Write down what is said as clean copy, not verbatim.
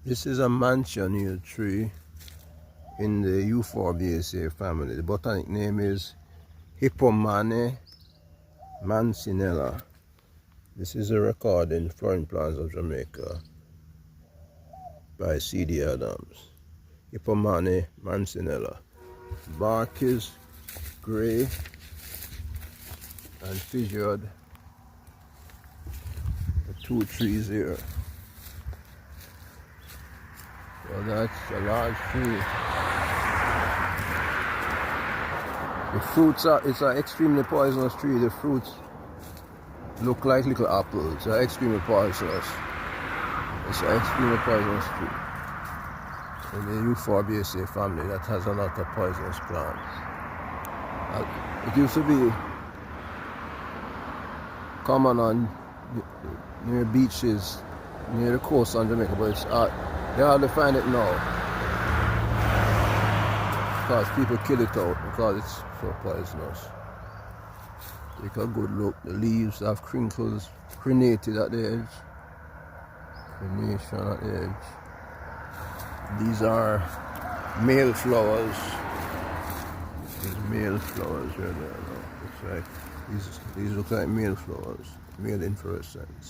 This is a Manchineel tree in the Euphorbiaceae family. The botanic name is Hippomane mancinella. This is a record in Flowering Plants of Jamaica by C.D. Adams. Hippomane mancinella. Bark is gray and fissured. The two trees here. Well, that's a large tree. The fruits it's an extremely poisonous tree. The fruits look like little apples. They're extremely poisonous. It's an extremely poisonous tree. In the Euphorbiaceae family that has a lot of poisonous plants. It used to be common on near beaches, near the coast on Jamaica, but it's they hardly find it now because people kill it out because it's so poisonous. Take a good look. The leaves have crinkles, crenated at the edge. Crenation at the edge. These are male flowers. These male flowers right there. It's like these look like male flowers, male inflorescence.